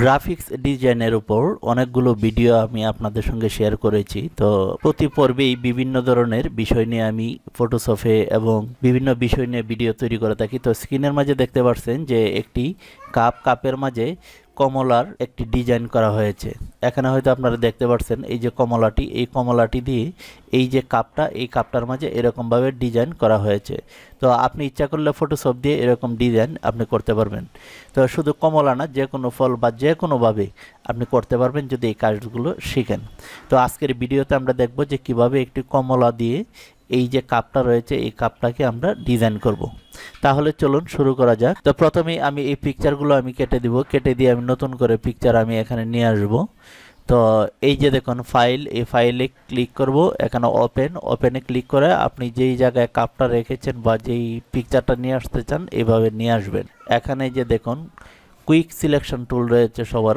Graphics ডিজাইনের উপর অনেকগুলো ভিডিও আমি আপনাদের সঙ্গে শেয়ার করেছি। তো প্রতি পর্বেই বিভিন্ন ধরনের বিষয় নিয়ে আমি ফটোশপে এবং বিভিন্ন বিষয় নিয়ে ভিডিও তৈরি করে থাকি। তো স্ক্রিনের মাঝে দেখতে পাচ্ছেন যে একটি কাপের মাঝে কমলার একটি ডিজাইন করা হয়েছে। এখানে হয়তো আপনারা দেখতে পাচ্ছেন এই যে কমলাটি, এই কমলাটি দিয়ে এই যে কাপটা, এই কাপটার মাঝে এরকমভাবে ডিজাইন করা হয়েছে। তো আপনি ইচ্ছা করলে ফটোশপ দিয়ে এরকম ডিজাইন আপনি করতে পারবেন। তো শুধু কমলা না, যে কোনো ফল বা যে কোনোভাবে আপনি করতে পারবেন যদি এই কাজগুলো শিখেন। তো আজকের ভিডিওতে আমরা দেখব যে কিভাবে একটি কমলা দিয়ে এই যে কাপটা রয়েছে এই কাপটাকে আমরা ডিজাইন করব। তাহলে চলুন শুরু করা যাক। তো প্রথমেই আমি এই পিকচারগুলো আমি কেটে দিব, কেটে দিয়ে আমি নতুন করে পিকচার আমি এখানে নিয়ে আসব। তো এই যে দেখুন ফাইল, এই ফাইলে ক্লিক করব, এখানে ওপেনে ক্লিক করে আপনি যেই জায়গায় কাপটা রেখেছেন বা যেই পিকচারটা নিয়ে আসতে চান এইভাবে নিয়ে আসবেন। এখানে যে দেখুন কুইক সিলেকশন টুল রয়েছে সবার,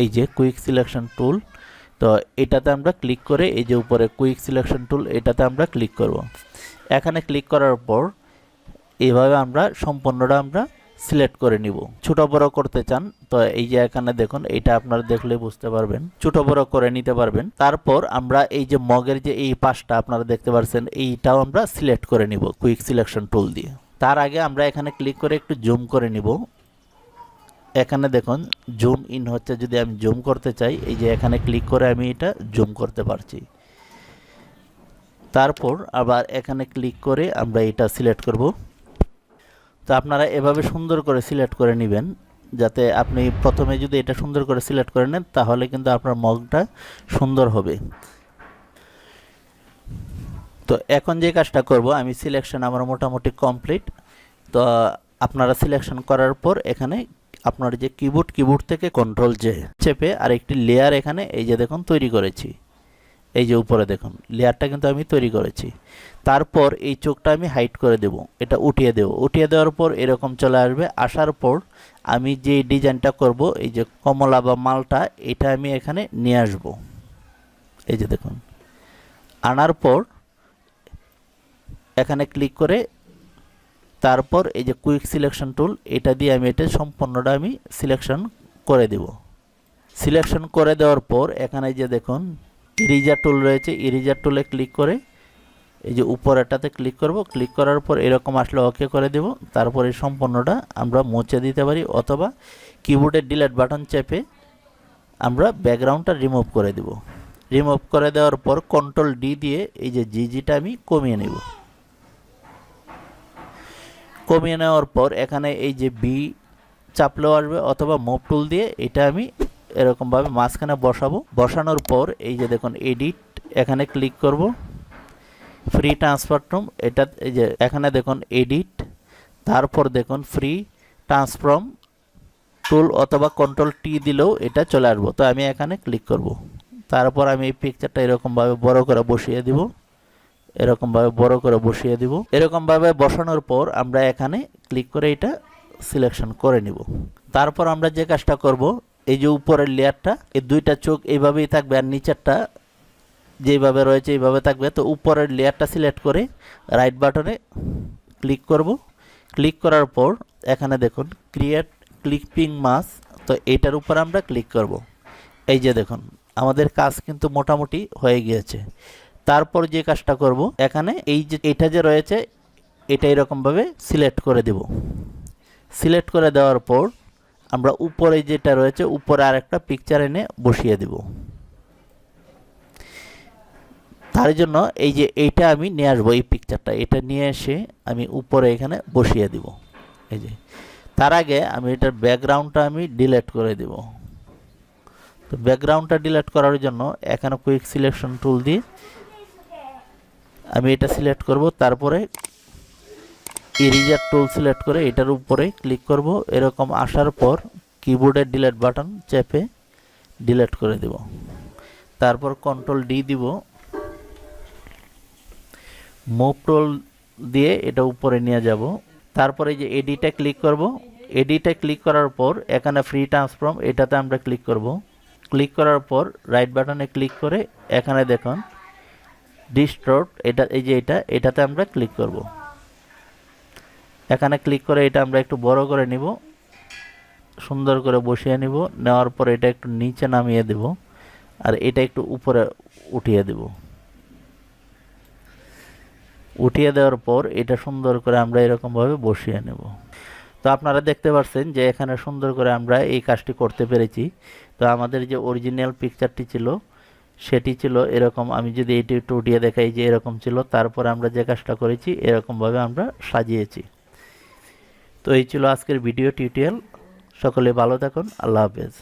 এই যে কুইক সিলেকশন টুল, তো এটাতে আমরা ক্লিক করে এই যে উপরে কুইক সিলেকশন টুল এটাতে আমরা ক্লিক করব। এখানে ক্লিক করার পর এইভাবে আমরা সম্পূর্ণটা আমরা সিলেক্ট করে নিব। ছোট বড় করতে চান তো এই যে এখানে দেখুন, এটা আপনারা দেখলে বুঝতে পারবেন, ছোট বড় করে নিতে পারবেন। তারপর আমরা এই যে মগের যে এই পাশটা আপনারা দেখতে পাচ্ছেন এইটাও আমরা সিলেক্ট করে নিব কুইক সিলেকশন টুল দিয়ে। তার আগে আমরা এখানে ক্লিক করে একটু জুম করে নিব। এখানে দেখুন জুম ইন হচ্ছে, যদি আমি জুম করতে চাই এই যে এখানে ক্লিক করে আমি এটা জুম করতে পারছি। তারপর আবার এখানে ক্লিক করে আমরা এটা সিলেক্ট করব। তো আপনারা এভাবে সুন্দর করে সিলেক্ট করে নেবেন, যাতে আপনি প্রথমে যদি এটা সুন্দর করে সিলেক্ট করে নেন তাহলে কিন্তু আপনার মগটা সুন্দর হবে। তো এখন যে কাজটা করব, আমি সিলেকশন আমার মোটামুটি কমপ্লিট। তো আপনারা সিলেকশন করার পর এখানে আপনার যে কিবোর্ড থেকে কন্ট্রোল চেপে আর একটি লেয়ার এখানে এই যে দেখুন তৈরি করেছি। এই যে উপরে দেখুন লেয়ারটা কিন্তু আমি তৈরি করেছি। তারপর এই চোখটা আমি হাইড করে দেব, এটা উঠিয়ে দেব। উঠিয়ে দেওয়ার পর এরকম চলে আসবে। আসার পর আমি যে ডিজাইনটা করব এই যে কমলা বা মালটা, এটা আমি এখানে নিয়ে আসব। এই যে দেখুন আনার পর এখানে ক্লিক করে তারপর এই যে কুইক সিলেকশন টুল এটা দিয়ে আমি এটা সম্পূর্ণটা আমি সিলেকশন করে দেব। সিলেকশন করে দেওয়ার পর এখানে যে দেখুন ইরেজার টুল রয়েছে, ইরেজার টুলে ক্লিক করে এই যে উপরেরটাতে ক্লিক করব। ক্লিক করার পর এরকম আসলে ওকে করে দেব। তারপরে সম্পূর্ণটা আমরা মুছে দিতে পারি, অথবা কিবোর্ডের ডিলিট বাটন চেপে আমরা ব্যাকগ্রাউন্ডটা রিমুভ করে দেব। রিমুভ করে দেওয়ার পর কন্ট্রোল ডি দিয়ে এই যে জিজিটা আমি কমিয়ে নেব। কমিয়ে নেওয়ার পর এখানে এই যে বি চাপলেও আসবে, অথবা মুভ টুল দিয়ে এটা আমি এরকমভাবে মাঝখানে বসাবো। বসানোর পর এই যে দেখুন এডিট, এখানে ক্লিক করব। ফ্রি ট্রান্সফর্ম এটা এই যে এখানে দেখুন এডিট, তারপর দেখুন ফ্রি ট্রান্সফর্ম টুল অথবা কন্ট্রোল টি দিলেও এটা চলে আসবো। তো আমি এখানে ক্লিক করব। তারপর আমি এই পিকচারটা এরকমভাবে বড় করে বসিয়ে দিব, এরকমভাবে বড় করে বসিয়ে দিব। এরকমভাবে বসানোর পর আমরা এখানে ক্লিক করে এটা সিলেকশন করে নিব। তারপর আমরা যে কাজটা করব, এই যে উপরের লেয়ারটা এই দুইটা চোখ এইভাবেই থাকবে আর নিচেরটা যেভাবে রয়েছে এইভাবে থাকবে। তো উপরের লেয়ারটা সিলেক্ট করে রাইট বাটনে ক্লিক করব। ক্লিক করার পর এখানে দেখুন ক্রিয়েট ক্লিপিং মাস্ক, তো এইটার উপর আমরা ক্লিক করব। এই যে দেখুন আমাদের কাজ কিন্তু মোটামুটি হয়ে গিয়েছে। তারপর যে কাজটা করব, এখানে এই যে এটা যে রয়েছে এটা এরকমভাবে সিলেক্ট করে দেব। সিলেক্ট করে দেওয়ার পর আমরা উপরে যেটা রয়েছে উপরে আরেকটা পিকচার এনে বসিয়ে দেব। তার জন্য এই যে এইটা আমি নিয়ে আসবো, এই পিকচারটা এটা নিয়ে এসে আমি উপরে এখানে বসিয়ে দিব। এই যে তার আগে আমি এটার ব্যাকগ্রাউন্ডটা আমি ডিলিট করে দেব। তো ব্যাকগ্রাউন্ডটা ডিলিট করার জন্য এখানে কুইক সিলেকশন টুল দিয়ে আমি এটা সিলেক্ট করব। তারপরে ইরেজার টুল সিলেক্ট করে এটার উপরে ক্লিক করব। এরকম আসার পর কিবোর্ডের ডিলিট বাটন চেপে ডিলিট করে দেব। তারপর কন্ট্রোল ডি দিব, মুভ টুল দিয়ে এটা উপরে নিয়ে যাব। তারপরে যে এডিটে ক্লিক করব। এডিটে ক্লিক করার পর এখানে ফ্রি ট্রান্সফর্ম এটাতে আমরা ক্লিক করব। ক্লিক করার পর রাইট বাটনে ক্লিক করে এখানে দেখুন ডিস্টর্ট, এটা এই যে এটাতে আমরা ক্লিক করব। এখানে ক্লিক করে এটা আমরা একটু বড় করে নিব। সুন্দর করে বসিয়ে নিব। নেওয়ার পর এটা একটু নিচে নামিয়ে দেব, আর এটা একটু উপরে উঠিয়ে দেব। উঠিয়ে দেওয়ার পর এটা সুন্দর করে আমরা এরকমভাবে বসিয়ে নেব। তো আপনারা দেখতে পাচ্ছেন যে এখানে সুন্দর করে আমরা এই কাজটি করতে পেরেছি। তো আমাদের যে অরিজিনাল পিকচারটি ছিল সেটি ছিল এরকম। আমি যদি এটি একটু উঠিয়ে দেখাই, যে এরকম ছিল। তারপর আমরা যে কাজটা করেছি এরকমভাবে আমরা সাজিয়েছি। তো এই ছিল আজকের ভিডিও টিউটোরিয়াল। সকলে ভালো থাকুন। আল্লাহ হাফেজ।